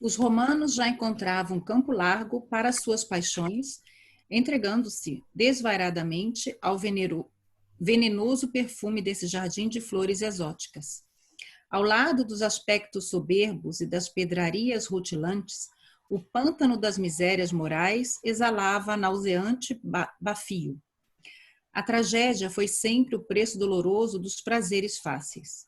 Os romanos já encontravam campo largo para suas paixões, entregando-se desvairadamente ao venenoso perfume desse jardim de flores exóticas. Ao lado dos aspectos soberbos e das pedrarias rutilantes, o pântano das misérias morais exalava nauseante bafio. A tragédia foi sempre o preço doloroso dos prazeres fáceis.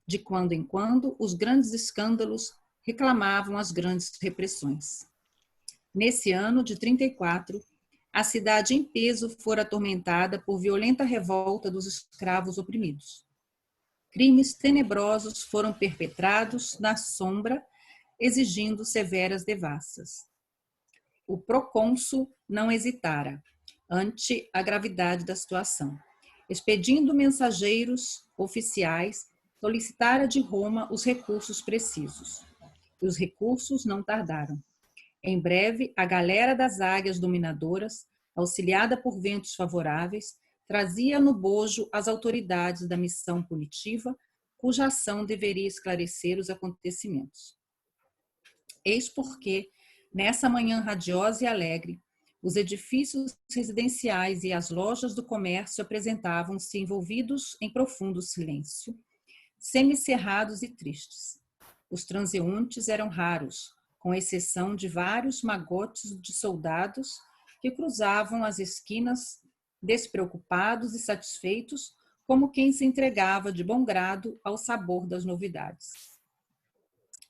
De quando em quando, os grandes escândalos reclamavam as grandes repressões. Nesse ano de 34, a cidade em peso fora atormentada por violenta revolta dos escravos oprimidos. Crimes tenebrosos foram perpetrados na sombra, exigindo severas devassas. O procônsul não hesitara ante a gravidade da situação. Expedindo mensageiros oficiais, solicitara de Roma os recursos precisos. E os recursos não tardaram. Em breve, a galera das águias dominadoras, auxiliada por ventos favoráveis, trazia no bojo as autoridades da missão punitiva, cuja ação deveria esclarecer os acontecimentos. Eis porque, nessa manhã radiosa e alegre, os edifícios residenciais e as lojas do comércio apresentavam-se envolvidos em profundo silêncio, semicerrados e tristes. Os transeuntes eram raros, com exceção de vários magotes de soldados que cruzavam as esquinas despreocupados e satisfeitos, como quem se entregava de bom grado ao sabor das novidades.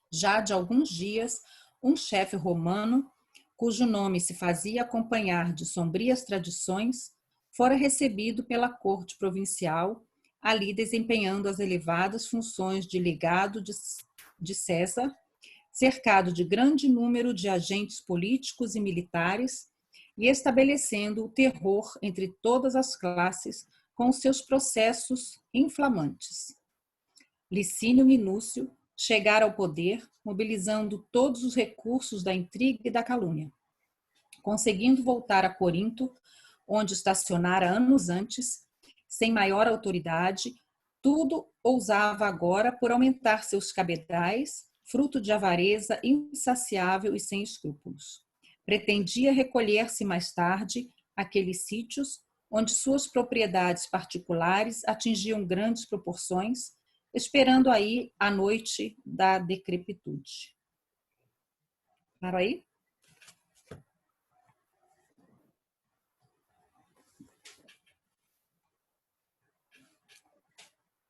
Já de alguns dias, um chefe romano, cujo nome se fazia acompanhar de sombrias tradições, fora recebido pela corte provincial, ali desempenhando as elevadas funções de legado de César, cercado de grande número de agentes políticos e militares, e estabelecendo o terror entre todas as classes com seus processos inflamantes. Licínio Minúcio chegara ao poder, mobilizando todos os recursos da intriga e da calúnia. Conseguindo voltar a Corinto, onde estacionara anos antes, sem maior autoridade, tudo ousava agora por aumentar seus cabedais, fruto de avareza insaciável e sem escrúpulos. Pretendia recolher-se mais tarde àqueles sítios onde suas propriedades particulares atingiam grandes proporções, esperando aí a noite da decrepitude. Para aí?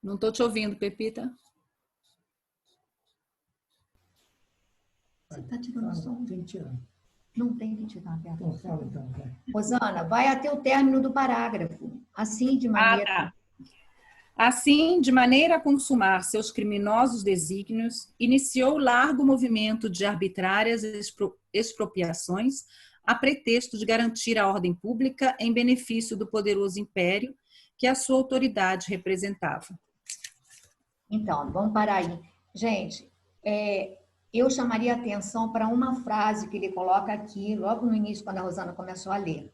Não estou te ouvindo, Pepita. Você está tirando o som? Tem que tirar. Não tem que tirar, Beata. Então, fala então. Vai. Rosana, vai até o término do parágrafo. Assim, de maneira... Tá. Assim, de maneira a consumar seus criminosos desígnios, iniciou largo movimento de arbitrárias expropriações a pretexto de garantir a ordem pública em benefício do poderoso império que a sua autoridade representava. Então, vamos parar aí. Gente, eu chamaria atenção para uma frase que ele coloca aqui, logo no início, quando a Rosana começou a ler.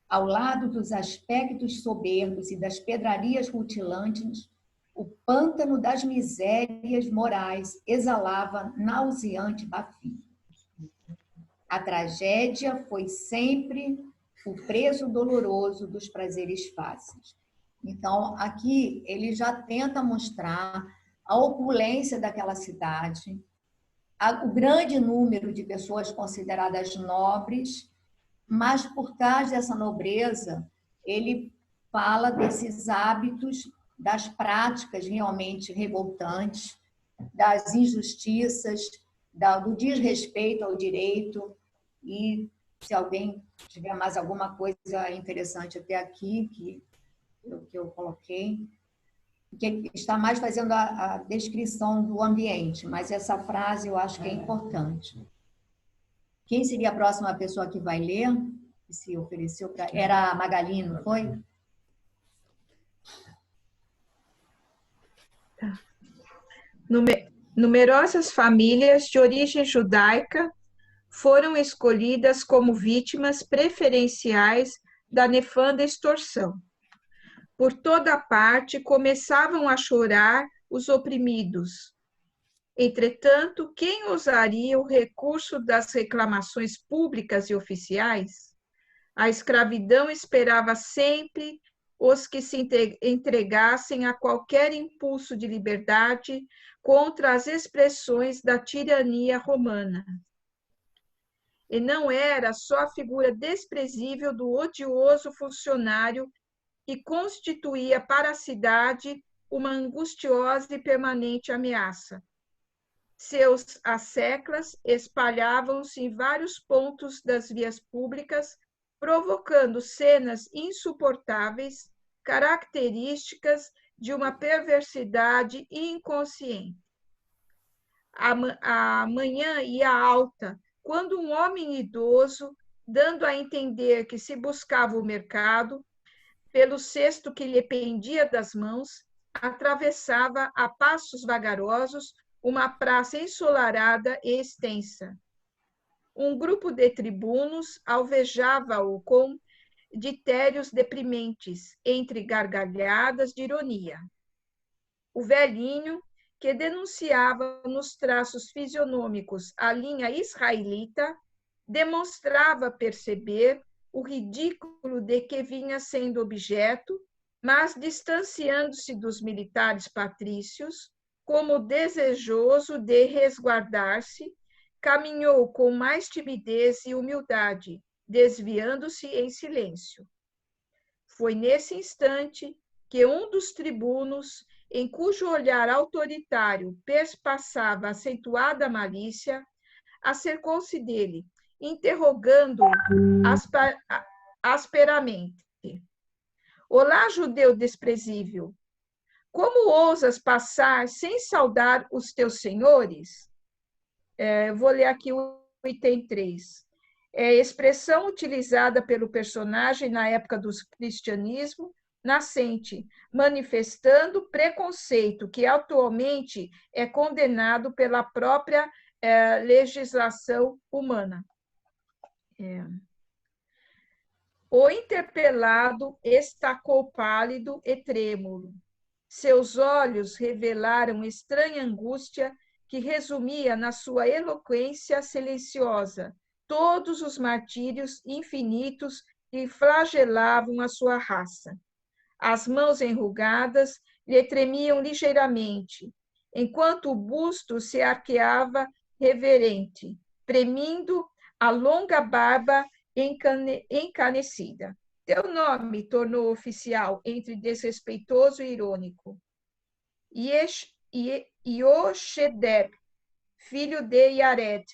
Ao lado dos aspectos soberbos e das pedrarias rutilantes, o pântano das misérias morais exalava nauseante bafio. A tragédia foi sempre o preço doloroso dos prazeres fáceis. Então, aqui ele já tenta mostrar a opulência daquela cidade, o grande número de pessoas consideradas nobres, mas por trás dessa nobreza, ele fala desses hábitos, das práticas realmente revoltantes, das injustiças, do desrespeito ao direito. E se alguém tiver mais alguma coisa interessante até aqui, que eu coloquei, que está mais fazendo a descrição do ambiente, mas essa frase eu acho que é importante. Quem seria a próxima pessoa que vai ler? Que se ofereceu para... Era a Magali, não foi? Numerosas famílias de origem judaica foram escolhidas como vítimas preferenciais da nefanda extorsão. Por toda parte começavam a chorar os oprimidos. Entretanto, quem usaria o recurso das reclamações públicas e oficiais? A escravidão esperava sempre os que se entregassem a qualquer impulso de liberdade contra as expressões da tirania romana. E não era só a figura desprezível do odioso funcionário que constituía para a cidade uma angustiosa e permanente ameaça. Seus asseclas espalhavam-se em vários pontos das vias públicas, provocando cenas insuportáveis, características de uma perversidade inconsciente. A manhã ia alta, quando um homem idoso, dando a entender que se buscava o mercado, pelo cesto que lhe pendia das mãos, atravessava a passos vagarosos uma praça ensolarada e extensa. Um grupo de tribunos alvejava-o com ditérios deprimentes, entre gargalhadas de ironia. O velhinho, que denunciava nos traços fisionômicos a linha israelita, demonstrava perceber o ridículo de que vinha sendo objeto, mas, distanciando-se dos militares patrícios, como desejoso de resguardar-se, caminhou com mais timidez e humildade, desviando-se em silêncio. Foi nesse instante que um dos tribunos, em cujo olhar autoritário perspassava acentuada malícia, acercou-se dele, interrogando-o asperamente. Olá, judeu desprezível! Como ousas passar sem saudar os teus senhores? Vou ler aqui o item 3. É expressão utilizada pelo personagem na época do cristianismo nascente, manifestando preconceito que atualmente é condenado pela própria legislação humana. O interpelado estacou pálido e trêmulo. Seus olhos revelaram estranha angústia que resumia na sua eloquência silenciosa todos os martírios infinitos que flagelavam a sua raça. As mãos enrugadas lhe tremiam ligeiramente, enquanto o busto se arqueava reverente, premindo a longa barba encanecida. Teu nome, tornou oficial, entre desrespeitoso e irônico. Ioshedeb, filho de Yared,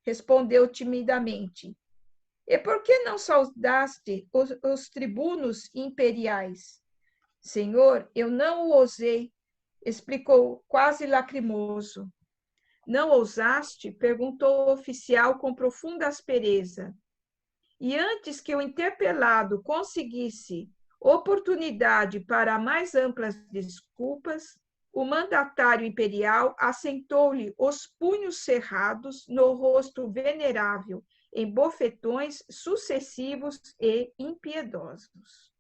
respondeu timidamente. E por que não saudaste os tribunos imperiais? Senhor, eu não o ousei, explicou quase lacrimoso. Não ousaste? Perguntou o oficial com profunda aspereza. E antes que o interpelado conseguisse oportunidade para mais amplas desculpas, o mandatário imperial assentou-lhe os punhos cerrados no rosto venerável, em bofetões sucessivos e impiedosos.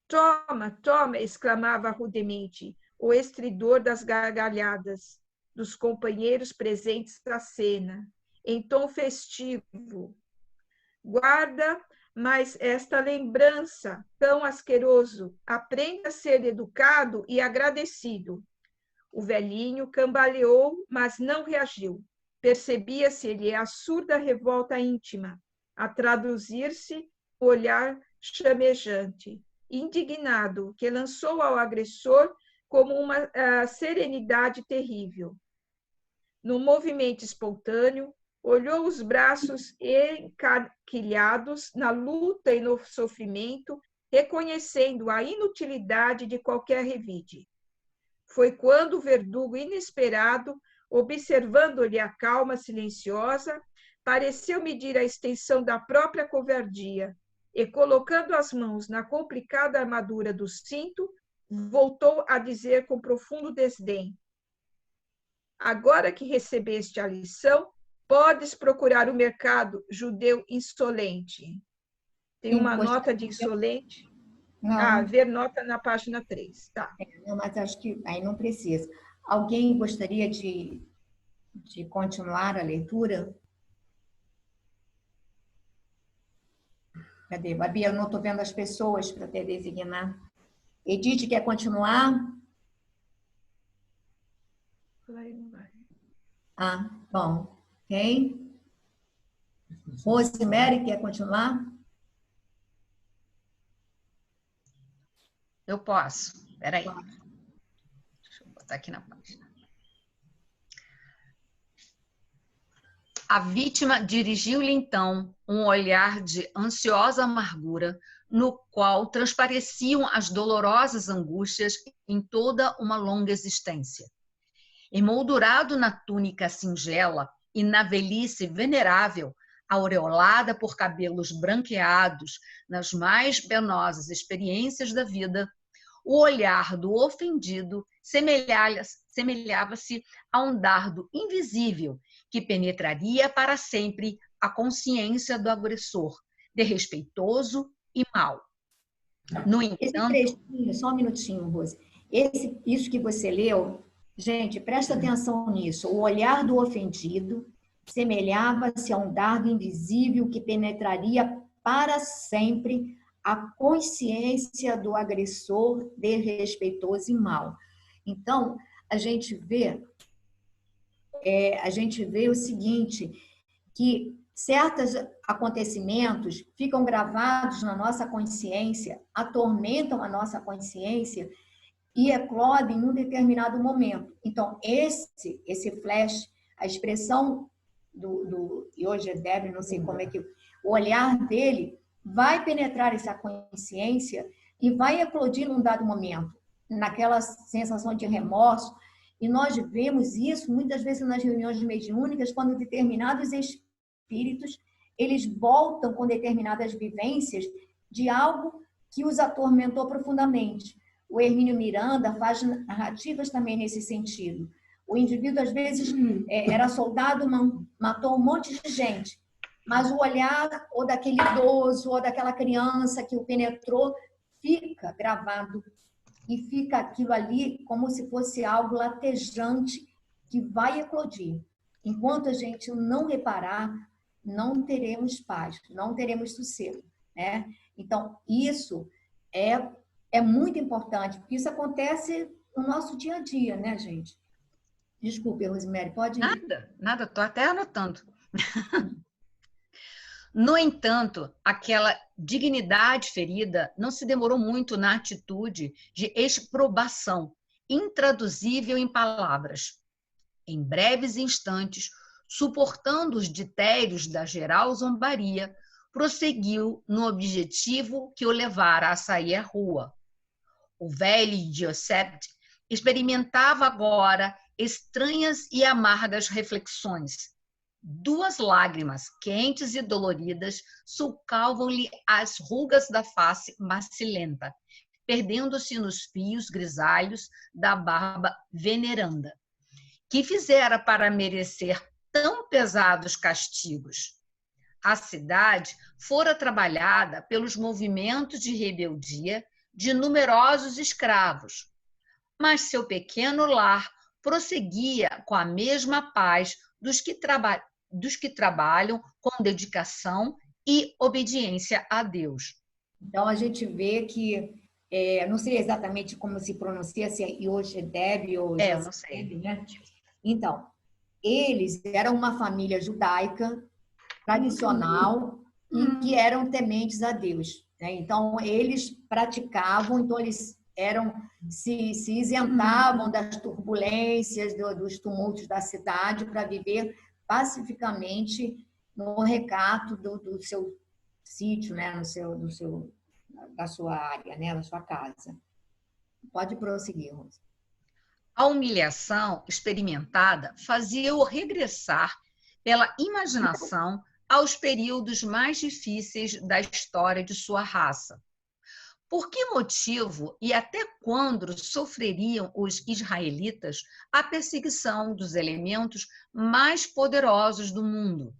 Toma, toma, exclamava rudemente o estridor das gargalhadas dos companheiros presentes à cena, em tom festivo. Guarda mais esta lembrança, cão asqueroso, aprenda a ser educado e agradecido. O velhinho cambaleou, mas não reagiu. Percebia-se-lhe a surda revolta íntima, a traduzir-se no olhar chamejante, indignado, que lançou ao agressor como uma serenidade terrível. Num movimento espontâneo, olhou os braços encarquilhados na luta e no sofrimento, reconhecendo a inutilidade de qualquer revide. Foi quando o verdugo inesperado, observando-lhe a calma silenciosa, pareceu medir a extensão da própria covardia e, colocando as mãos na complicada armadura do cinto, voltou a dizer com profundo desdém: agora que recebeste a lição, podes procurar o mercado, judeu insolente. Tem uma nota de insolente? Não. Ver nota na página 3. Tá. Não, mas acho que aí não precisa. Alguém gostaria de continuar a leitura? Cadê? Babi, eu não estou vendo as pessoas para até designar. Edith, quer continuar? Ah, bom. Ok. Rosemary, quer continuar? Eu posso. Espera aí. Deixa eu botar aqui na página. A vítima dirigiu-lhe então um olhar de ansiosa amargura, no qual transpareciam as dolorosas angústias em toda uma longa existência. Emoldurado na túnica singela e na velhice venerável, aureolada por cabelos branqueados nas mais penosas experiências da vida, o olhar do ofendido semelhava-se a um dardo invisível que penetraria para sempre a consciência do agressor, desrespeitoso e mau. No entanto... Esse trechinho, só um minutinho, Rose. Isso que você leu, gente, presta atenção nisso. O olhar do ofendido semelhava-se a um dardo invisível que penetraria para sempre a consciência do agressor desrespeitoso e mau. Então, a gente vê o seguinte, que certos acontecimentos ficam gravados na nossa consciência, atormentam a nossa consciência e eclodem em um determinado momento. Então, esse flash, a expressão do Yojedeb, não sei como é que... O olhar dele vai penetrar essa consciência e vai eclodir num dado momento, naquela sensação de remorso. E nós vemos isso muitas vezes nas reuniões mediúnicas, quando determinados espíritos eles voltam com determinadas vivências de algo que os atormentou profundamente. O Hermínio Miranda faz narrativas também nesse sentido. O indivíduo, às vezes, era soldado, matou um monte de gente, mas o olhar ou daquele idoso ou daquela criança que o penetrou fica gravado e fica aquilo ali como se fosse algo latejante que vai eclodir. Enquanto a gente não reparar, não teremos paz, não teremos sossego, né? Então, isso é muito importante, porque isso acontece no nosso dia a dia, né, gente? Desculpe, Rosemary, pode ir. Nada, estou até anotando. No entanto, aquela dignidade ferida não se demorou muito na atitude de exprobação, intraduzível em palavras. Em breves instantes, suportando os ditérios da geral zombaria, prosseguiu no objetivo que o levara a sair à rua. O velho Joseph experimentava agora estranhas e amargas reflexões. 2 lágrimas quentes e doloridas sulcavam-lhe as rugas da face macilenta, perdendo-se nos fios grisalhos da barba veneranda. Que fizera para merecer tão pesados castigos? A cidade fora trabalhada pelos movimentos de rebeldia de numerosos escravos, mas seu pequeno lar prosseguia com a mesma paz dos que trabalham com dedicação e obediência a Deus. Então, a gente vê que, não sei exatamente como se pronuncia, se é Yojedeb ou eu não sei. Né? Então, eles eram uma família judaica, tradicional, e que eram tementes a Deus. Né? Então, eles praticavam, então eles se isentavam das turbulências, dos tumultos da cidade para viver pacificamente no recato do seu sítio, né? Da sua área, né? Da sua casa. Pode prosseguir, Rosa. A humilhação experimentada fazia-o regressar pela imaginação aos períodos mais difíceis da história de sua raça. Por que motivo e até quando sofreriam os israelitas a perseguição dos elementos mais poderosos do mundo?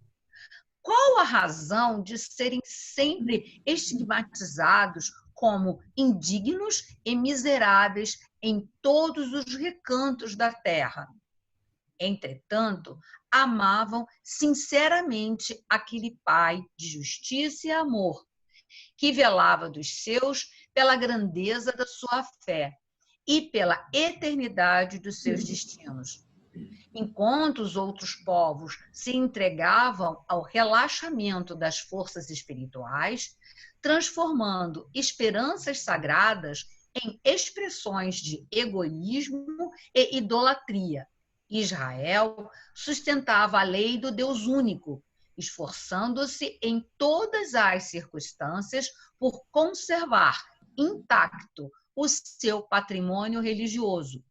Qual a razão de serem sempre estigmatizados como indignos e miseráveis em todos os recantos da terra. Entretanto, amavam sinceramente aquele Pai de justiça e amor, que velava dos seus pela grandeza da sua fé e pela eternidade dos seus destinos. Enquanto os outros povos se entregavam ao relaxamento das forças espirituais, transformando esperanças sagradas em expressões de egoísmo e idolatria, Israel sustentava a lei do Deus único, esforçando-se em todas as circunstâncias por conservar intacto o seu patrimônio religioso,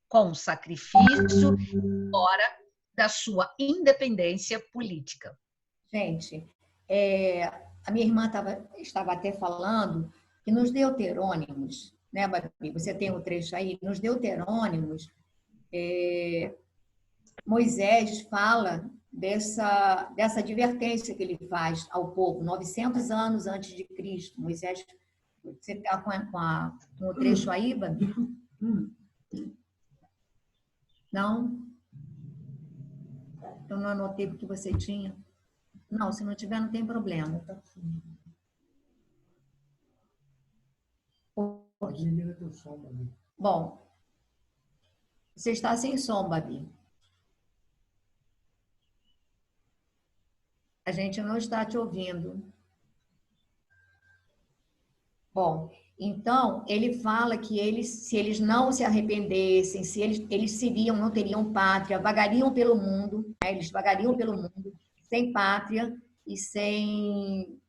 com sacrifício fora da sua independência política. Gente, a minha irmã estava até falando que nos Deuterônimos, né, Babi? Você tem o trecho aí, nos Deuterônimos, Moisés fala dessa advertência que ele faz ao povo, 900 anos antes de Cristo. Moisés, você está com o trecho aí, Babi? Não? Eu não anotei porque você tinha. Não, se não tiver, não tem problema. Bom, você está sem som, Babi. A gente não está te ouvindo. Bom, então, ele fala que se eles não se arrependessem, se eles seriam, não teriam pátria, vagariam pelo mundo, né? Eles vagariam pelo mundo sem pátria e sem...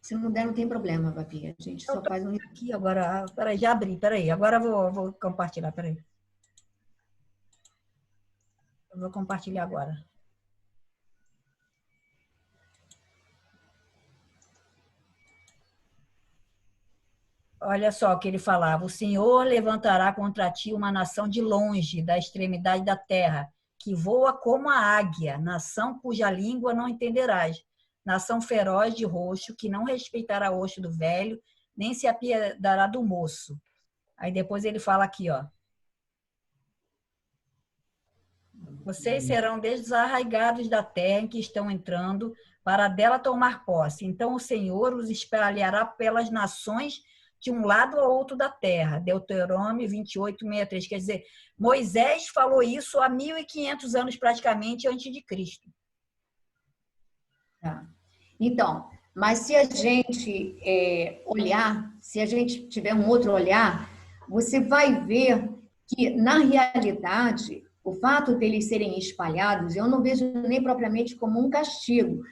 Se não der, não tem problema, Babi. A gente só faz um... Aqui agora, peraí, já abri, peraí. Agora eu vou compartilhar, peraí. Eu vou compartilhar agora. Olha só o que ele falava: o Senhor levantará contra ti uma nação de longe, da extremidade da terra, que voa como a águia, nação cuja língua não entenderás, nação feroz de roxo, que não respeitará o rosto do velho, nem se apiedará do moço. Aí depois ele fala aqui, ó: vocês serão desarraigados da terra em que estão entrando, para dela tomar posse. Então o Senhor os espalhará pelas nações de um lado ao outro da terra. Deuteronômio 28, 63. Quer dizer, Moisés falou isso há 1.500 anos praticamente antes de Cristo. Tá. Então, mas se a gente olhar, se a gente tiver um outro olhar, você vai ver que, na realidade, o fato deles serem espalhados, eu não vejo nem propriamente como um castigo,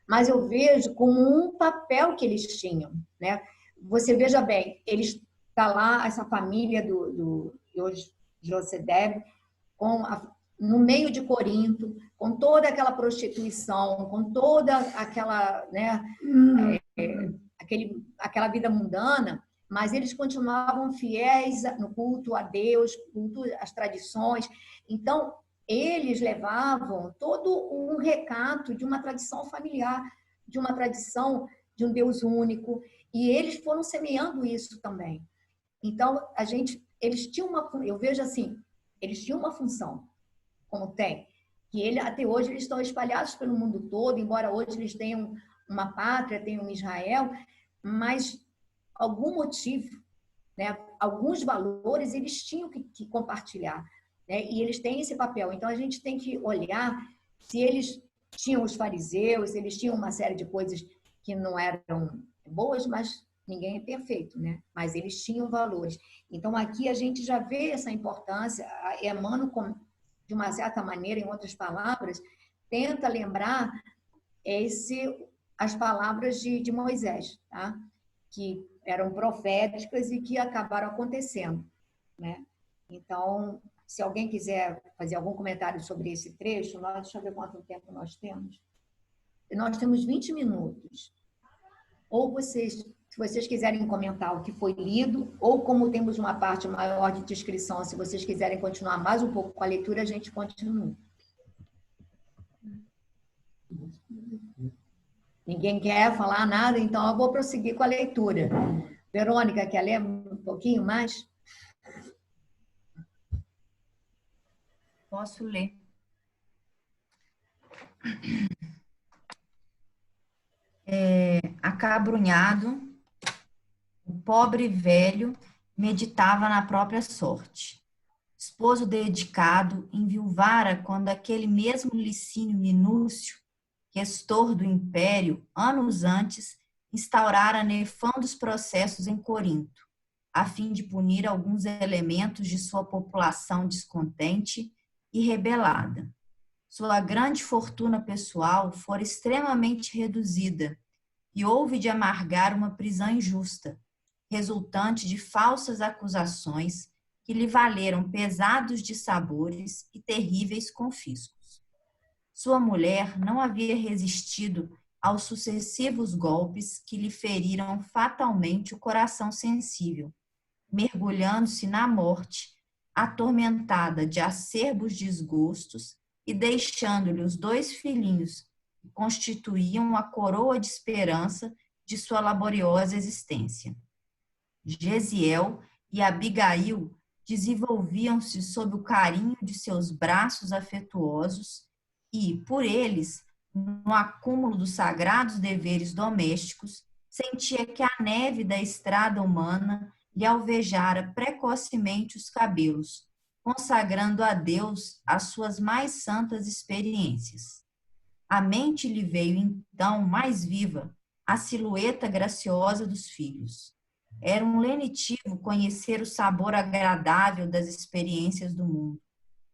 mas eu vejo como um papel que eles tinham, né? Você veja bem, está lá, essa família do José no meio de Corinto, com toda aquela prostituição, com toda aquela, né, aquela vida mundana, mas eles continuavam fiéis no culto a Deus, culto às tradições. Então, eles levavam todo um recato de uma tradição familiar, de uma tradição de um Deus único, e eles foram semeando isso também. Então, eles tinham eu vejo assim, eles tinham uma função, como tem, que até hoje eles estão espalhados pelo mundo todo, embora hoje eles tenham uma pátria, tenham Israel, mas algum motivo, né, alguns valores eles tinham que compartilhar, né, e eles têm esse papel. Então, a gente tem que olhar se eles tinham os fariseus, eles tinham uma série de coisas que não eram boas, mas ninguém é perfeito, né? Mas eles tinham valores. Então, aqui a gente já vê essa importância. Emmanuel, de uma certa maneira, em outras palavras, tenta lembrar as palavras de Moisés, tá? Que eram proféticas e que acabaram acontecendo, né? Então, se alguém quiser fazer algum comentário sobre esse trecho, deixa eu ver quanto tempo nós temos. Nós temos 20 minutos. Ou se vocês quiserem comentar o que foi lido, ou como temos uma parte maior de descrição, se vocês quiserem continuar mais um pouco com a leitura, a gente continua. Ninguém quer falar nada, então eu vou prosseguir com a leitura. Verônica, quer ler um pouquinho mais? Posso ler. Acabrunhado, o pobre velho meditava na própria sorte. Esposo dedicado, enviuvara quando aquele mesmo Licínio Minúcio, questor do império, anos antes, instaurara nefandos processos em Corinto, a fim de punir alguns elementos de sua população descontente e rebelada. Sua grande fortuna pessoal fora extremamente reduzida e houve de amargar uma prisão injusta, resultante de falsas acusações que lhe valeram pesados dissabores e terríveis confiscos. Sua mulher não havia resistido aos sucessivos golpes que lhe feriram fatalmente o coração sensível, mergulhando-se na morte, atormentada de acerbos desgostos e deixando-lhe os 2 filhinhos que constituíam a coroa de esperança de sua laboriosa existência. Gesiel e Abigail desenvolviam-se sob o carinho de seus braços afetuosos e, por eles, no acúmulo dos sagrados deveres domésticos, sentia que a neve da estrada humana lhe alvejara precocemente os cabelos, consagrando a Deus as suas mais santas experiências. À mente lhe veio, então, mais viva, a silhueta graciosa dos filhos. Era um lenitivo conhecer o sabor agradável das experiências do mundo,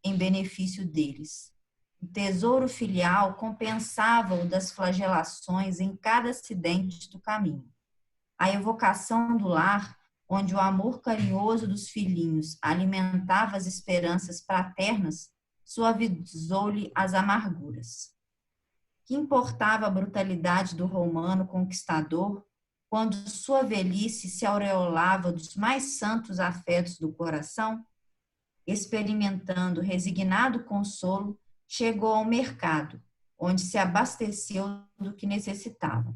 em benefício deles. O tesouro filial compensava-o das flagelações em cada acidente do caminho. A evocação do lar, onde o amor carinhoso dos filhinhos alimentava as esperanças fraternas, suavizou-lhe as amarguras. Que importava a brutalidade do romano conquistador, quando sua velhice se aureolava dos mais santos afetos do coração? Experimentando resignado consolo, chegou ao mercado, onde se abasteceu do que necessitava.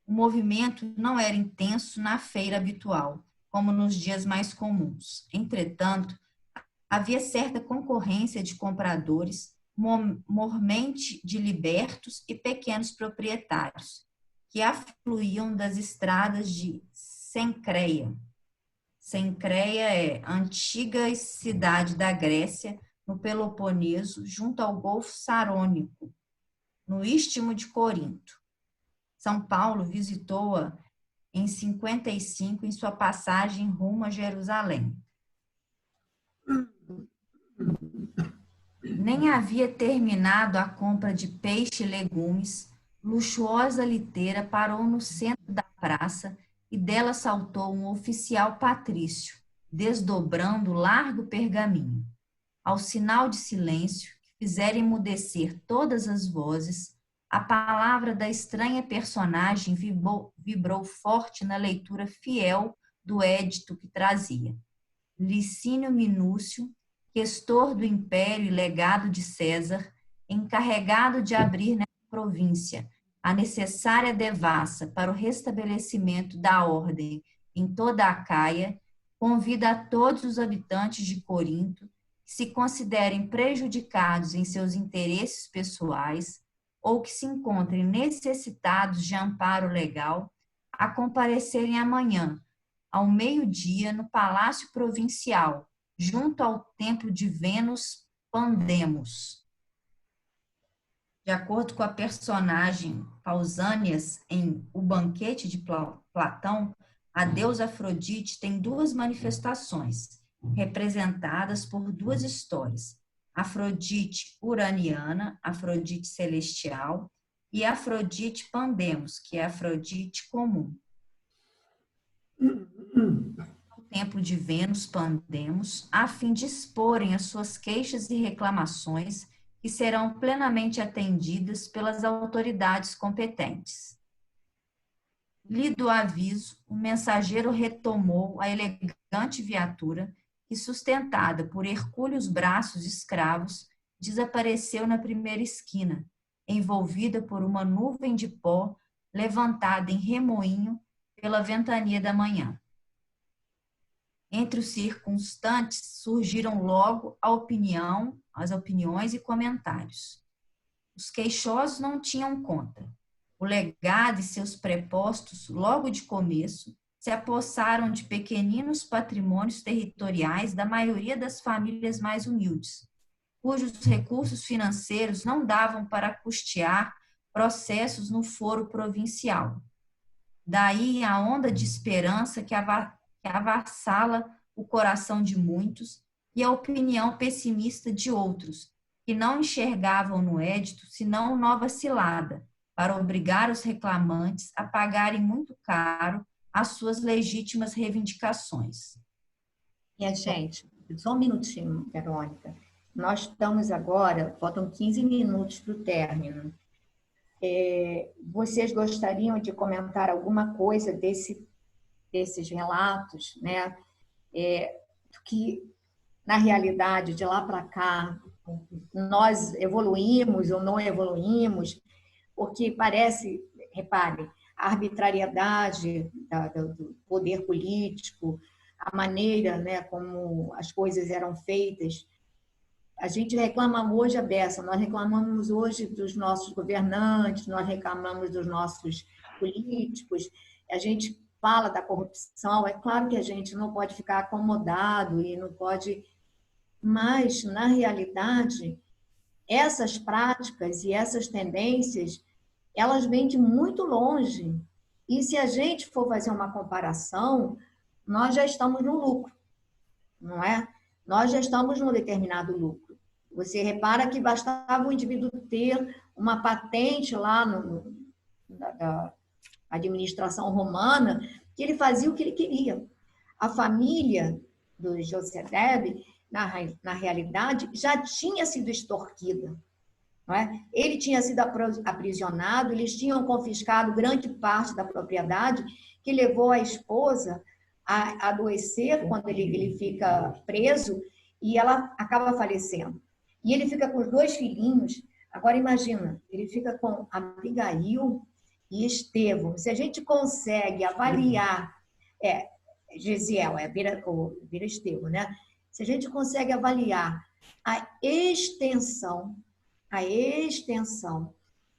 O movimento não era intenso na feira habitual, como nos dias mais comuns. Entretanto, havia certa concorrência de compradores, mormente de libertos e pequenos proprietários, que afluíam das estradas de Cencreia. Cencreia é a antiga cidade da Grécia, no Peloponeso, junto ao Golfo Sarônico, no Istmo de Corinto. São Paulo visitou-a em 55 em sua passagem rumo a Jerusalém. Nem havia terminado a compra de peixe e legumes, luxuosa liteira parou no centro da praça e dela saltou um oficial patrício, desdobrando largo pergaminho. Ao sinal de silêncio, que fizera emudecer todas as vozes, a palavra da estranha personagem vibrou forte na leitura fiel do édito que trazia. Licínio Minúcio, questor do império e legado de César, encarregado de abrir nessa província a necessária devassa para o restabelecimento da ordem em toda a Acaia, convida a todos os habitantes de Corinto que se considerem prejudicados em seus interesses pessoais ou que se encontrem necessitados de amparo legal, a comparecerem amanhã, ao meio-dia, no Palácio Provincial, junto ao templo de Vênus Pandemos. De acordo com a personagem Pausânias em O Banquete de Platão, a deusa Afrodite tem 2 manifestações, representadas por 2 histórias: Afrodite uraniana, Afrodite celestial, e Afrodite Pandemos, que é Afrodite comum. O templo de Vênus Pandemos, a fim de exporem as suas queixas e reclamações, que serão plenamente atendidas pelas autoridades competentes. Lido o aviso, o mensageiro retomou a elegante viatura que, sustentada por hercúleos braços escravos, desapareceu na primeira esquina, envolvida por uma nuvem de pó, levantada em remoinho pela ventania da manhã. Entre os circunstantes surgiram logo as opiniões e comentários. Os queixosos não tinham conta. O legado e seus prepostos, logo de começo, se apossaram de pequeninos patrimônios territoriais da maioria das famílias mais humildes, cujos recursos financeiros não davam para custear processos no foro provincial. Daí a onda de esperança que avassala o coração de muitos e a opinião pessimista de outros, que não enxergavam no édito senão nova cilada, para obrigar os reclamantes a pagarem muito caro as suas legítimas reivindicações. Minha gente, só um minutinho, Verônica. Nós estamos agora, faltam 15 minutos para o término. Vocês gostariam de comentar alguma coisa desses relatos, né? Que, na realidade, de lá para cá, nós evoluímos ou não evoluímos, porque parece, repare, a arbitrariedade do poder político, a maneira, né, como as coisas eram feitas. A gente reclama hoje a beça, nós reclamamos hoje dos nossos governantes, nós reclamamos dos nossos políticos, a gente fala da corrupção, é claro que a gente não pode ficar acomodado e não pode... Mas, na realidade, essas práticas e essas tendências, elas vêm de muito longe. E se a gente for fazer uma comparação, nós já estamos no lucro, não é? Nós já estamos num determinado lucro. Você repara que bastava o indivíduo ter uma patente lá da administração romana, que ele fazia o que ele queria. A família do José-Deb, na realidade, já tinha sido extorquida. Não é? Ele tinha sido aprisionado, eles tinham confiscado grande parte da propriedade, que levou a esposa a adoecer quando ele fica preso, e ela acaba falecendo. E ele fica com os 2 filhinhos. Agora imagina, ele fica com Abigail e Estevão. Se a gente consegue avaliar, Gesiel, vira Estevão, né? Se a gente consegue avaliar a extensão,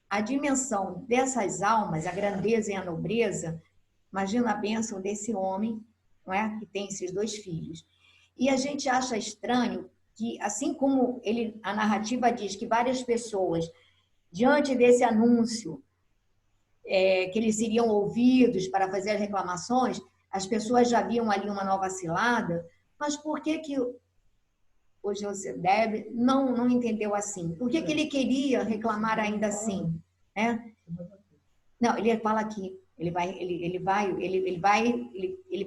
a dimensão dessas almas, a grandeza e a nobreza, imagina a bênção desse homem, não é? Que tem esses 2 filhos. E a gente acha estranho que, assim como a narrativa diz que várias pessoas, diante desse anúncio, que eles seriam ouvidos para fazer as reclamações, as pessoas já viam ali uma nova cilada, mas por que o José-Deb não entendeu assim? Por que ele queria reclamar ainda assim? Né? Não, ele fala aqui, ele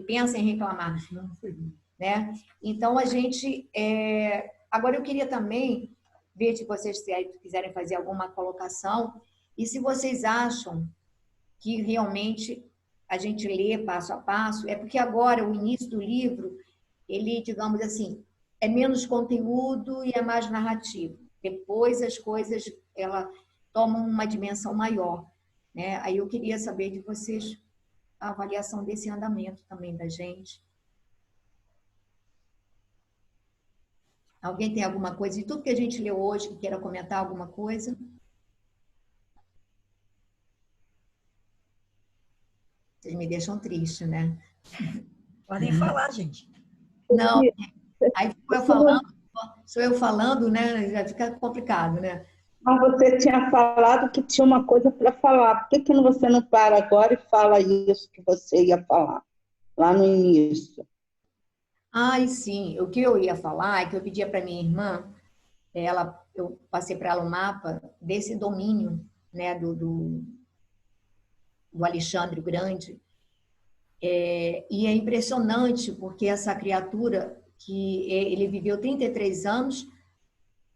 pensa em reclamar. Né? Então, a gente... Agora, eu queria também ver se vocês quiserem fazer alguma colocação e se vocês acham que realmente a gente lê passo a passo, é porque agora o início do livro, ele, digamos assim, é menos conteúdo e é mais narrativo. Depois as coisas tomam uma dimensão maior. Né? Aí eu queria saber de vocês a avaliação desse andamento também da gente. Alguém tem alguma coisa? E tudo que a gente leu hoje, que queira comentar alguma coisa? Vocês me deixam triste, né? Podem falar, gente. Não, aí sou eu falando, né? Já fica complicado, né? Mas você tinha falado que tinha uma coisa para falar. Por que você não para agora e fala isso que você ia falar lá no início? Ai, sim. O que eu ia falar é que eu pedia para minha irmã, eu passei para ela um mapa desse domínio, né, do Alexandre o Grande. E é impressionante, porque essa criatura, que ele viveu 33 anos,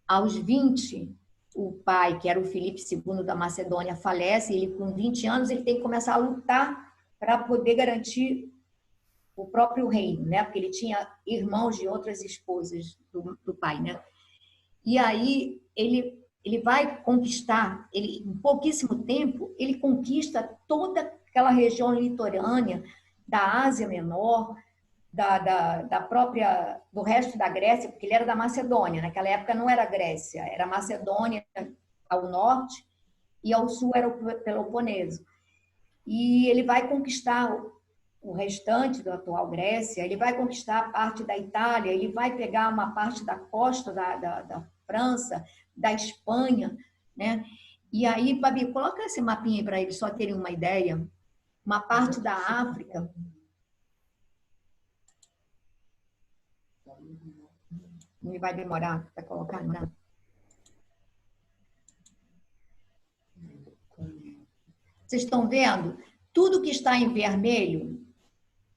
aos 20, o pai, que era o Filipe II da Macedônia, falece, e ele com 20 anos ele tem que começar a lutar para poder garantir o próprio reino, né? Porque ele tinha irmãos de outras esposas do pai, né? E aí ele ele vai conquistar, em pouquíssimo tempo, ele conquista toda aquela região litorânea da Ásia Menor, do resto da Grécia, porque ele era da Macedônia. Naquela época não era Grécia, era Macedônia ao norte e ao sul era o Peloponeso. E ele vai conquistar o restante da atual Grécia, ele vai conquistar a parte da Itália, ele vai pegar uma parte da costa da França, da Espanha, né? E aí, Babi, coloca esse mapinha para eles só terem uma ideia. Uma parte da África. Não vai demorar para colocar, não. Vocês estão vendo? Tudo que está em vermelho,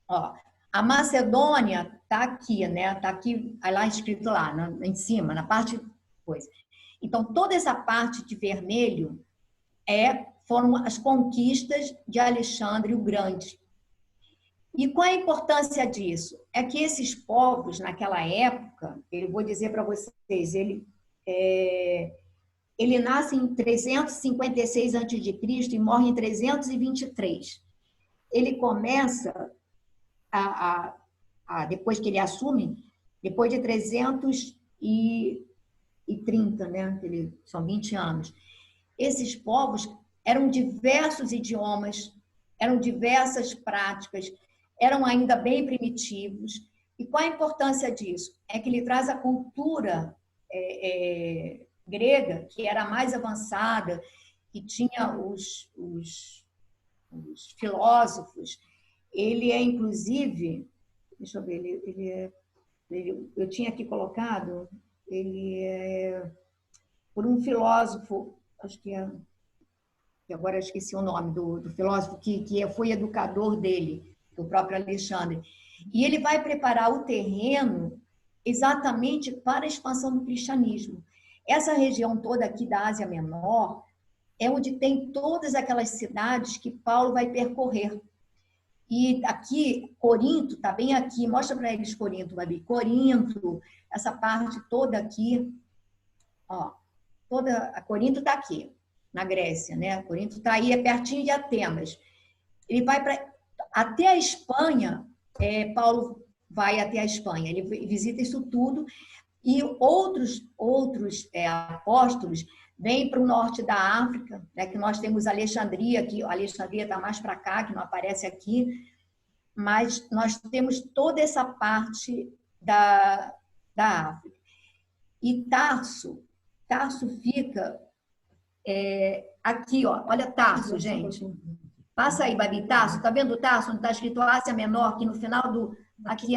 ó, a Macedônia está aqui, né? Está aqui, lá escrito lá, em cima, na parte coisa. Então, toda essa parte de vermelho foram as conquistas de Alexandre o Grande. E qual é a importância disso? É que esses povos, naquela época, eu vou dizer para vocês, ele nasce em 356 a.C. e morre em 323. Ele começa, depois que ele assume, depois de 330, né? São 20 anos. Esses povos eram diversos idiomas, eram diversas práticas, eram ainda bem primitivos. E qual a importância disso? É que ele traz a cultura grega, que era mais avançada, que tinha os filósofos. Ele é, inclusive, deixa eu ver, eu tinha aqui colocado, ele é por um filósofo, acho que agora eu esqueci o nome do filósofo, que foi educador dele, do próprio Alexandre. E ele vai preparar o terreno exatamente para a expansão do cristianismo. Essa região toda aqui da Ásia Menor é onde tem todas aquelas cidades que Paulo vai percorrer. E aqui, Corinto, está bem aqui, mostra para eles Corinto, Babi. Corinto, essa parte toda aqui, ó, a Corinto está aqui, na Grécia, né? Corinto está aí, é pertinho de Atenas. Ele vai até a Espanha, Paulo vai até a Espanha, ele visita isso tudo, e outros apóstolos vêm para o norte da África, né, que nós temos Alexandria, que Alexandria está mais para cá, que não aparece aqui, mas nós temos toda essa parte da África. E Tarso fica aqui, ó, olha Tarso, gente. Passa aí, Babi, Tarso, tá vendo Tarso? Onde está escrito Ásia Menor, que no final do... Aqui,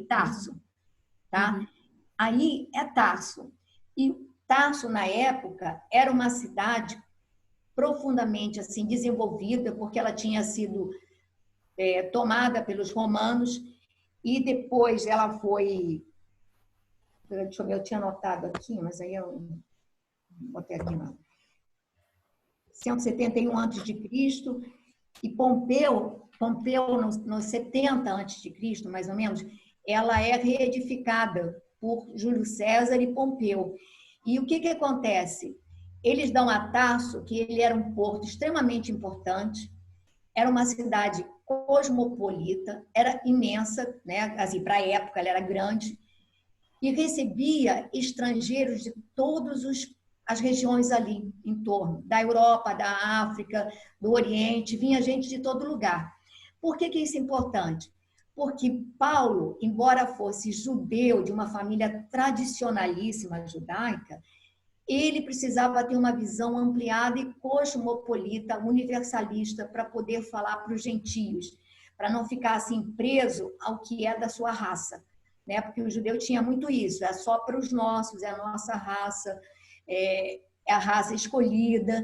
Tarso. Tá? Aí é Tarso. E Tarso, na época, era uma cidade profundamente assim, desenvolvida, porque ela tinha sido tomada pelos romanos, e depois ela foi... Deixa eu ver, eu tinha anotado aqui, mas aí eu botei aqui, não. 171 a.C., e Pompeu nos 70 a.C., mais ou menos, ela é reedificada por Júlio César e Pompeu. E o que acontece? Eles dão a Tarso, que ele era um porto extremamente importante, era uma cidade cosmopolita, era imensa, né? Assim, para a época ela era grande, e recebia estrangeiros de todas as regiões ali em torno, da Europa, da África, do Oriente, vinha gente de todo lugar. Por que isso é importante? Porque Paulo, embora fosse judeu, de uma família tradicionalíssima judaica, ele precisava ter uma visão ampliada e cosmopolita, universalista, para poder falar para os gentios, para não ficar assim preso ao que é da sua raça, né? Porque o judeu tinha muito isso, é só para os nossos, é a nossa raça, é a raça escolhida.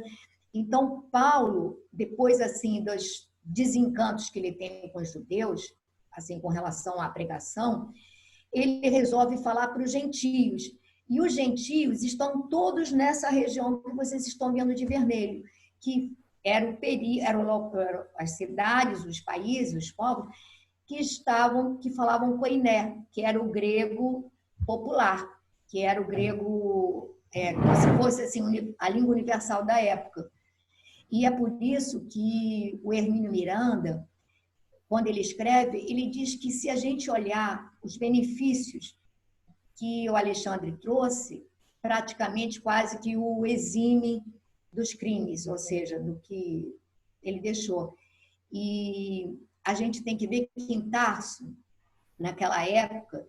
Então, Paulo, depois assim dos desencantos que ele tem com os judeus, assim com relação à pregação, ele resolve falar para os gentios. E os gentios estão todos nessa região que vocês estão vendo de vermelho, que eram as cidades, os países, os povos que falavam koiné, que era o grego popular, que era o grego como se fosse assim, a língua universal da época. E é por isso que o Hermínio Miranda, quando ele escreve, ele diz que se a gente olhar os benefícios que o Alexandre trouxe, praticamente quase que o exime dos crimes, ou seja, do que ele deixou. E a gente tem que ver que em Tarso, naquela época,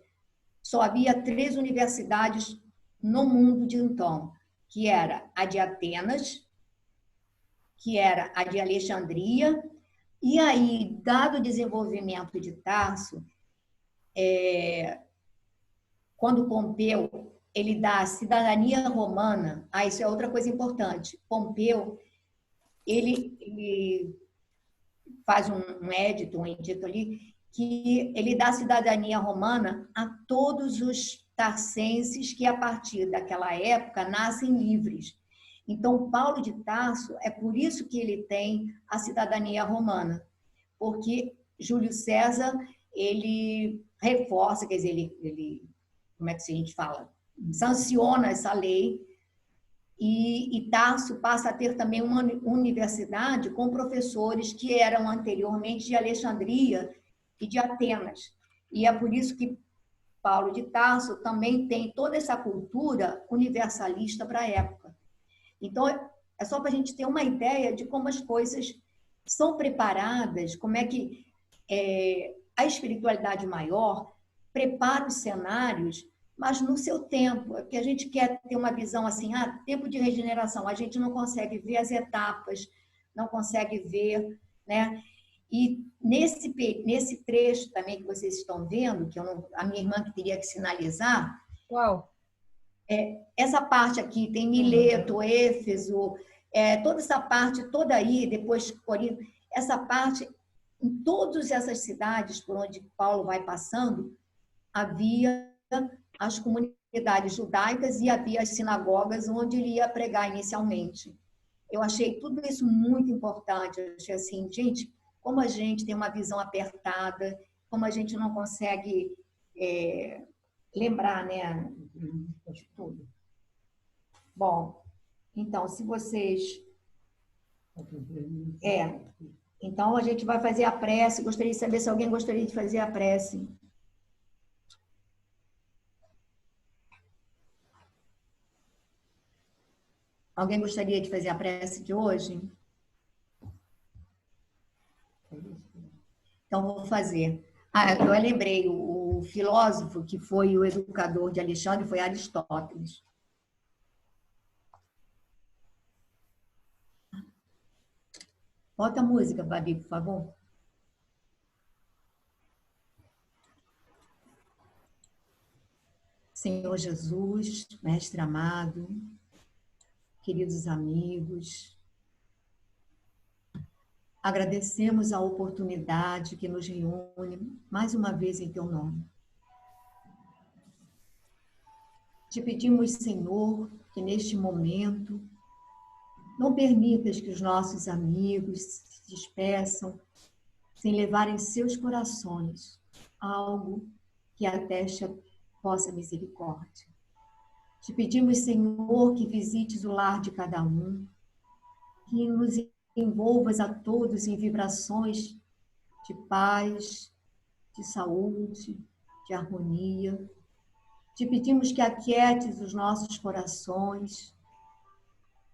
só havia 3 universidades no mundo de então, que era a de Atenas, que era a de Alexandria, e aí, dado o desenvolvimento de Tarso, quando Pompeu ele dá a cidadania romana, isso é outra coisa importante. Pompeu ele faz um edito ali, que ele dá a cidadania romana a todos os tarcenses que, a partir daquela época, nascem livres. Então, Paulo de Tarso, é por isso que ele tem a cidadania romana, porque Júlio César, ele reforça, quer dizer, ele como é que a gente fala? Sanciona essa lei, e Tarso passa a ter também uma universidade com professores que eram anteriormente de Alexandria e de Atenas. E é por isso que Paulo de Tarso também tem toda essa cultura universalista para a época. Então, é só para a gente ter uma ideia de como as coisas são preparadas, como é que a espiritualidade maior prepara os cenários, mas no seu tempo, porque a gente quer ter uma visão assim, tempo de regeneração, a gente não consegue ver as etapas, não consegue ver, né? E nesse trecho também que vocês estão vendo, que a minha irmã que teria que sinalizar, Qual? Essa parte aqui tem Mileto, Éfeso, toda essa parte toda aí, depois Corinto, essa parte, em todas essas cidades por onde Paulo vai passando, havia as comunidades judaicas e havia as sinagogas onde ele ia pregar inicialmente. Eu achei tudo isso muito importante. Eu achei assim, gente, como a gente tem uma visão apertada, como a gente não consegue lembrar, né, de tudo. Bom, então, se vocês... Então, a gente vai fazer a prece. Gostaria de saber se alguém gostaria de fazer a prece. Alguém gostaria de fazer a prece de hoje? Então, vou fazer. Eu lembrei, o filósofo que foi o educador de Alexandre foi Aristóteles. Bota a música, Babi, por favor. Senhor Jesus, Mestre amado, queridos amigos, agradecemos a oportunidade que nos reúne mais uma vez em Teu nome. Te pedimos, Senhor, que neste momento não permitas que os nossos amigos se despeçam sem levar em seus corações algo que ateste a vossa misericórdia. Te pedimos, Senhor, que visites o lar de cada um, que nos envolvas a todos em vibrações de paz, de saúde, de harmonia. Te pedimos que aquietes os nossos corações,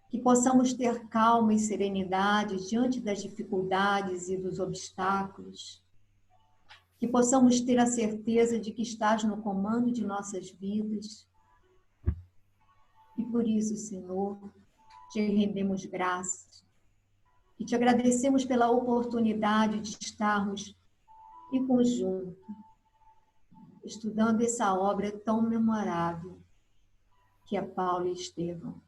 que possamos ter calma e serenidade diante das dificuldades e dos obstáculos, que possamos ter a certeza de que estás no comando de nossas vidas. E por isso, Senhor, te rendemos graças e te agradecemos pela oportunidade de estarmos em conjunto, estudando essa obra tão memorável que é Paulo e Estevão.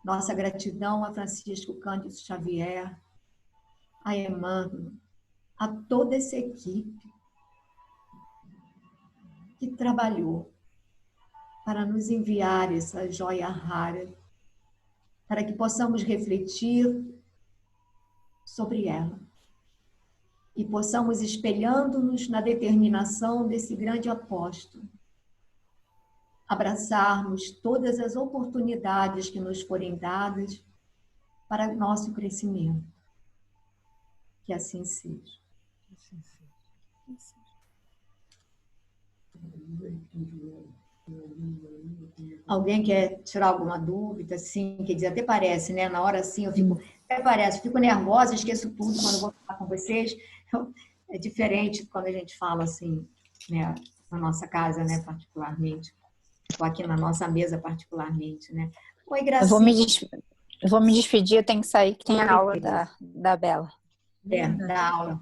Nossa gratidão a Francisco Cândido Xavier, a Emmanuel, a toda essa equipe que trabalhou para nos enviar essa joia rara, para que possamos refletir sobre ela e possamos, espelhando-nos na determinação desse grande apóstolo, abraçarmos todas as oportunidades que nos forem dadas para nosso crescimento. Que assim seja. Alguém quer tirar alguma dúvida? Sim, quer dizer, até parece, né? Na hora assim, até parece, fico nervosa, esqueço tudo quando vou falar com vocês. É diferente quando a gente fala assim, né? Na nossa casa, né? Particularmente. Ou aqui na nossa mesa, particularmente, né? Oi, Eu vou Gracinha. eu vou me despedir, eu tenho que sair, que tem a aula da Bela. Da aula.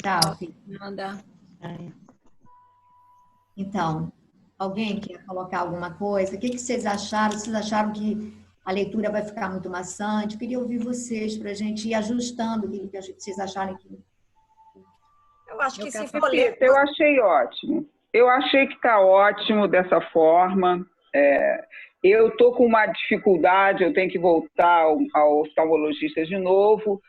Tá, filho. Nada. Então, alguém quer colocar alguma coisa? O que vocês acharam? Vocês acharam que a leitura vai ficar muito maçante? Eu queria ouvir vocês para a gente ir ajustando o que vocês acharem que... Eu acho que se for ler... Eu achei ótimo. Eu achei que está ótimo dessa forma. Eu estou com uma dificuldade, eu tenho que voltar ao oftalmologista de novo.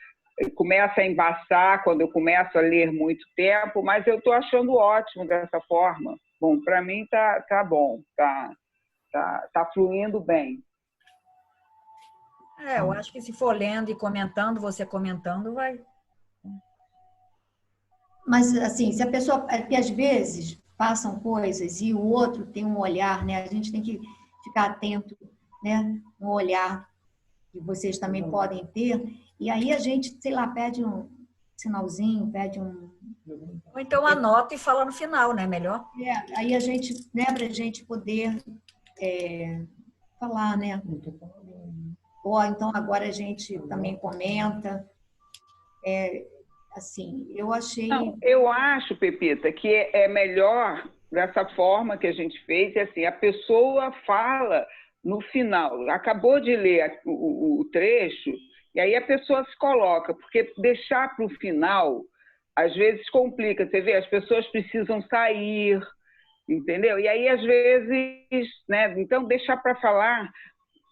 Começa a embaçar quando eu começo a ler muito tempo, mas eu estou achando ótimo dessa forma. Bom, para mim tá bom, tá fluindo bem. Eu acho que se for lendo e comentando, você comentando, vai... Mas, assim, se a pessoa... Porque, às vezes, passam coisas e o outro tem um olhar, né? A gente tem que ficar atento, né? No olhar que vocês também podem ter. E aí a gente, sei lá, pede um sinalzinho, pede um... Ou então anota e fala no final, né? Melhor. Aí a gente, né? Para a gente poder falar, né? Ou então agora a gente também comenta. Assim, eu achei... Não, eu acho, Pepita, que é melhor dessa forma que a gente fez, e assim, a pessoa fala no final, acabou de ler o trecho, e aí a pessoa se coloca, porque deixar para o final, às vezes complica, você vê, as pessoas precisam sair, entendeu? E aí, às vezes, né, então deixar para falar,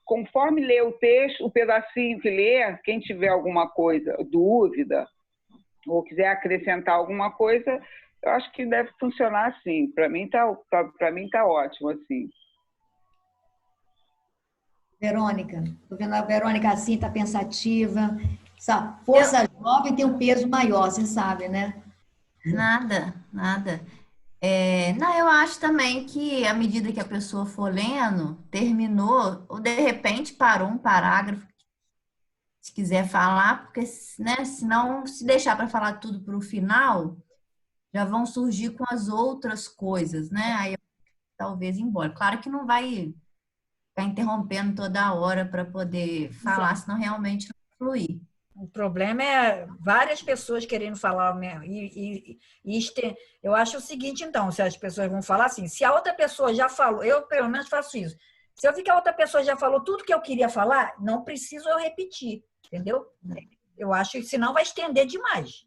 conforme lê o texto, o pedacinho que lê, quem tiver alguma coisa, dúvida, ou quiser acrescentar alguma coisa, eu acho que deve funcionar assim. Para mim tá ótimo assim. Verônica, estou vendo a Verônica assim, está pensativa. Essa força jovem tem um peso maior, você sabe, né? Nada. Não, eu acho também que à medida que a pessoa for lendo, terminou, ou de repente parou um parágrafo, se quiser falar, porque, né, senão, se deixar para falar tudo para o final, já vão surgir com as outras coisas, né? Aí talvez ir embora. Claro que não vai ficar interrompendo toda hora para poder falar, senão realmente não vai fluir. O problema é várias pessoas querendo falar. Eu acho o seguinte, então, se as pessoas vão falar assim, se a outra pessoa já falou, eu pelo menos faço isso, se eu vi que a outra pessoa já falou tudo que eu queria falar, não preciso eu repetir, entendeu? Eu acho que senão vai estender demais.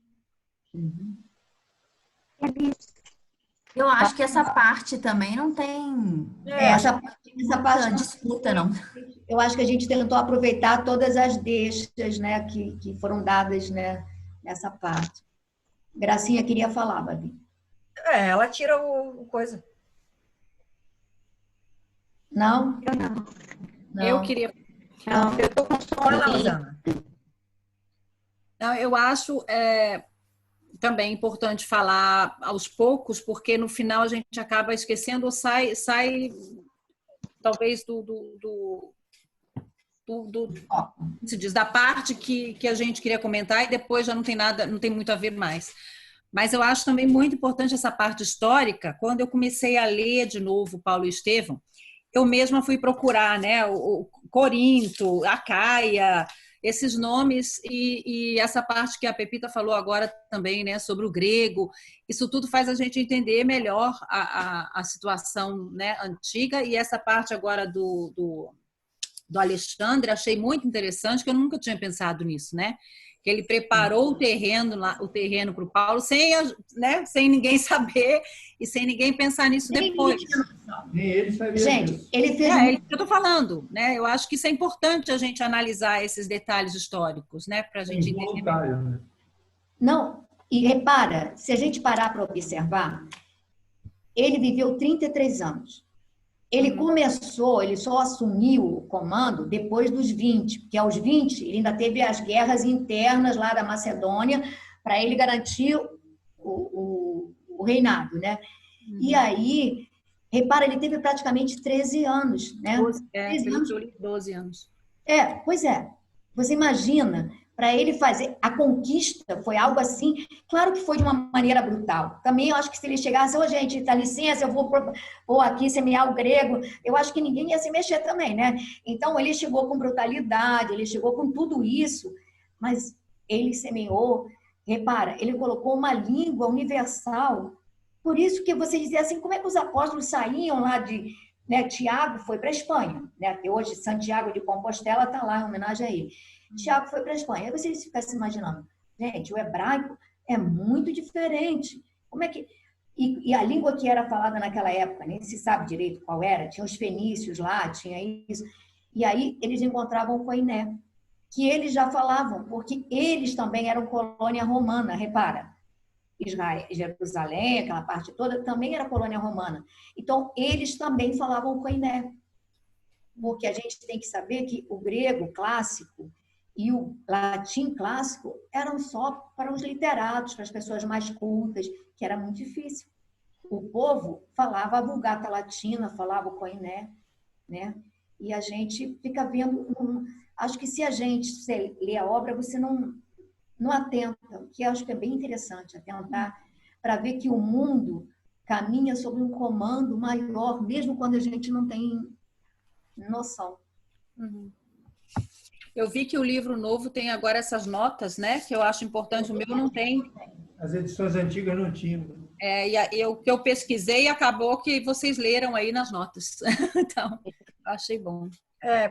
Eu acho que essa parte também não tem Essa parte disputa, não. Eu acho que a gente tentou aproveitar todas as deixas, né, que foram dadas, né, nessa parte. Gracinha queria falar, Babi. Ela tira o coisa. Não? Não. Eu queria... Não. Eu estou com sono, Rosana. Não, eu acho também importante falar aos poucos, porque no final a gente acaba esquecendo ou sai talvez se diz, da parte que a gente queria comentar e depois já não tem nada, não tem muito a ver mais. Mas eu acho também muito importante essa parte histórica. Quando eu comecei a ler de novo Paulo e Estevão, eu mesma fui procurar, né, o Corinto, a Caia, esses nomes e essa parte que a Pepita falou agora também, né, sobre o grego. Isso tudo faz a gente entender melhor a situação, né, antiga, e essa parte agora do Alexandre, achei muito interessante, que eu nunca tinha pensado nisso, né? Que ele preparou o terreno para o Paulo sem ninguém saber e sem ninguém pensar nisso depois. Gente, ele fez... É isso que eu estou falando, né? Eu acho que isso é importante a gente analisar esses detalhes históricos, né? Para a gente entender. Né? Não, e repara, se a gente parar para observar, ele viveu 33 anos. Ele começou, ele só assumiu o comando depois dos 20, porque aos 20 ele ainda teve as guerras internas lá da Macedônia para ele garantir o reinado, né? E aí, repara, ele teve praticamente 13 anos, né? 13 anos. 12 anos. Pois é. Você imagina, para ele fazer a conquista foi algo assim, claro que foi de uma maneira brutal. Também eu acho que se ele chegasse, gente, dá licença, eu vou aqui semear o grego, eu acho que ninguém ia se mexer também, né? Então ele chegou com brutalidade, ele chegou com tudo isso, mas ele semeou, repara, ele colocou uma língua universal. Por isso que você dizia assim, como é que os apóstolos saíam lá de... Né, Tiago foi para a Espanha, né? Até hoje Santiago de Compostela está lá em homenagem a ele. Tiago foi para a Espanha. Aí vocês ficam se imaginando, gente, o hebraico é muito diferente. Como é que... E a língua que era falada naquela época, nem se sabe direito qual era, tinha os fenícios lá, tinha isso. E aí eles encontravam o Koiné, que eles já falavam, porque eles também eram colônia romana, repara. Israel, Jerusalém, aquela parte toda, também era colônia romana. Então, eles também falavam Koiné. Porque a gente tem que saber que o grego clássico e o latim clássico eram só para os literatos, para as pessoas mais cultas, que era muito difícil. O povo falava a Vulgata Latina, falava o Koiné, né? E a gente fica vendo... Acho que se a gente lê a obra, você não atenta, que eu acho que é bem interessante, atentar para ver que o mundo caminha sob um comando maior, mesmo quando a gente não tem noção. Eu vi que o livro novo tem agora essas notas, né? Que eu acho importante, o meu não tem. As edições antigas não tinham. O que eu pesquisei acabou que vocês leram aí nas notas. Então, achei bom.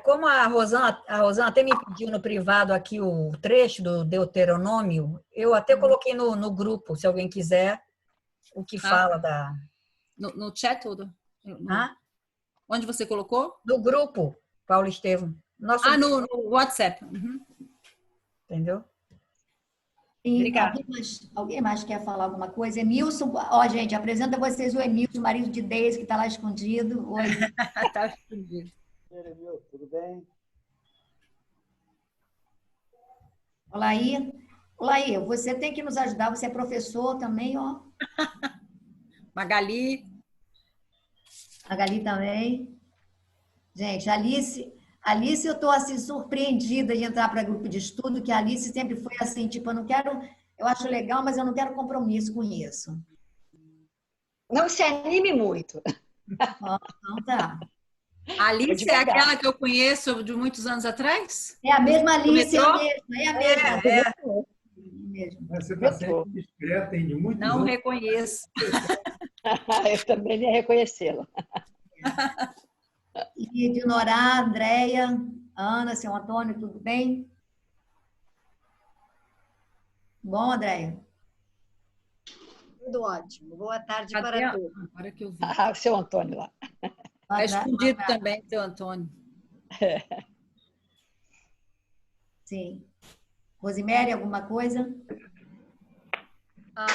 Como a Rosana até me pediu no privado aqui o trecho do Deuteronômio, eu até coloquei no grupo, se alguém quiser, o que fala da... No chat todo? Onde você colocou? No grupo, Paulo Estevam. No WhatsApp. Entendeu? Obrigada. Alguém mais quer falar alguma coisa? Emilson, gente, apresenta a vocês o Emilson, marido de Deise, que está lá escondido. Oi. Está escondido. Tudo bem? Olá aí, você tem que nos ajudar, você é professor também, ó. Magali também. Gente, Alice, eu estou assim surpreendida de entrar para grupo de estudo, que a Alice sempre foi assim, tipo, eu acho legal, mas eu não quero compromisso com isso. Não se anime muito. Então tá. A Alice é aquela que eu conheço de muitos anos atrás? É a mesma Alice, é a mesma. Você está sempre discreta, hein? De muitos Não anos. reconheço. Eu também ia reconhecê-la. E de Norá, Andréia, Ana, seu Antônio, tudo bem? Bom, Andréia? Tudo ótimo. Boa tarde para todos. Agora que eu vi. O seu Antônio lá. Está escondido também, seu Antônio. Sim. Rosemary, alguma coisa?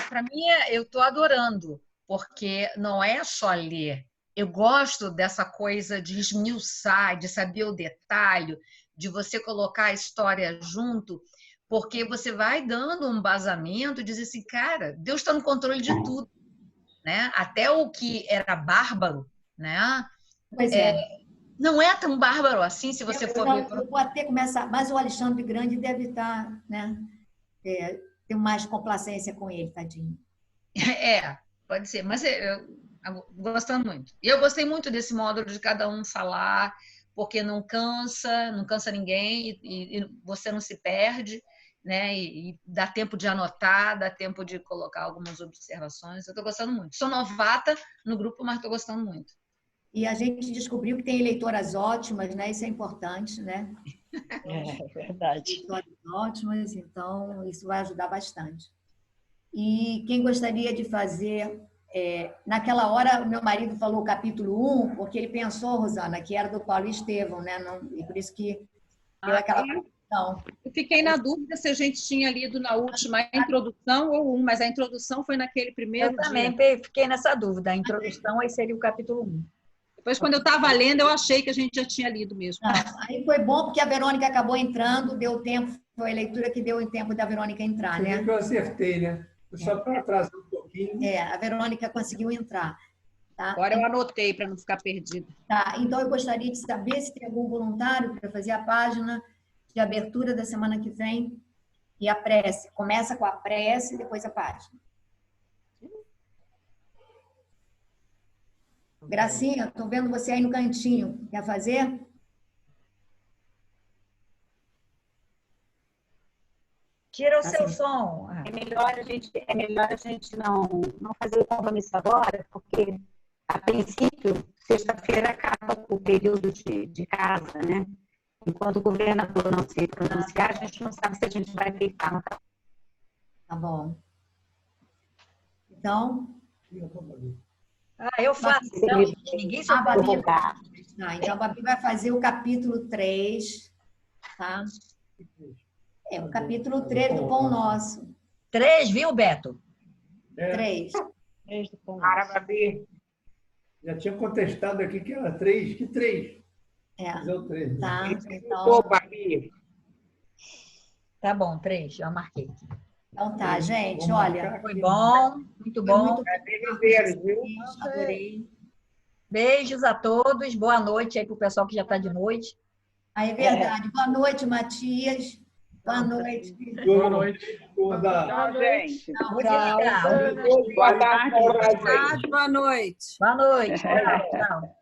Para mim, eu estou adorando, porque não é só ler. Eu gosto dessa coisa de esmiuçar, de saber o detalhe, de você colocar a história junto, porque você vai dando um embasamento e diz assim, cara, Deus está no controle de tudo, né? Até o que era bárbaro, né? Pois é. Não é tão bárbaro assim, se você for ver. Eu vou até começar, mas o Alexandre Grande deve estar, né? Ter mais complacência com ele, tadinho. Pode ser, mas eu gostando muito. E eu gostei muito desse módulo de cada um falar, porque não cansa ninguém e você não se perde, né? E dá tempo de anotar, dá tempo de colocar algumas observações. Eu estou gostando muito. Sou novata no grupo, mas estou gostando muito. E a gente descobriu que tem eleitoras ótimas, né? Isso é importante, né? É verdade. Eleitoras ótimas, então isso vai ajudar bastante. E quem gostaria de fazer... naquela hora, o meu marido falou o capítulo 1, porque ele pensou, Rosana, que era do Paulo Estevam, né? E por isso que deu aquela confusão. Eu fiquei na dúvida se a gente tinha lido na última a introdução ou 1, mas a introdução foi naquele primeiro dia. Eu também fiquei nessa dúvida. A introdução aí seria o capítulo 1. Depois, quando eu estava lendo, eu achei que a gente já tinha lido mesmo. Não, aí foi bom porque a Verônica acabou entrando, deu tempo, foi a leitura que deu em tempo da Verônica entrar, Você né? viu que eu acertei, né? Só para atrasar um pouquinho. A Verônica conseguiu entrar. Tá? Agora eu anotei para não ficar perdida. Tá, então eu gostaria de saber se tem algum voluntário para fazer a página de abertura da semana que vem e a prece. Começa com a prece e depois a página. Gracinha, estou vendo você aí no cantinho. Quer fazer? Tira o seu som. É melhor a gente não fazer o compromisso agora, porque, a princípio, sexta-feira acaba o período de casa, né? Enquanto o governador não se pronunciar, a gente não sabe se a gente vai ficar. Tá bom. Então... eu faço. Então, ninguém se Babi, então, a Babi vai fazer o capítulo 3, tá? O capítulo 3 do Pão Nosso. 3, viu, Beto? 3. 3 do Pão Nosso. Babi. Já tinha contestado aqui que era 3. Que 3? Fazer o 3. Tá, então... Babi. Tá bom, 3, já marquei. Então tá, gente, olha. Foi bom, muito bom. Adorei. Beijos a todos, boa noite aí pro pessoal que já está de noite. É verdade. Boa noite, Matias. Boa noite. Boa noite. Tchau, gente. Tchau. Boa tarde. Boa noite. Boa noite. Tchau.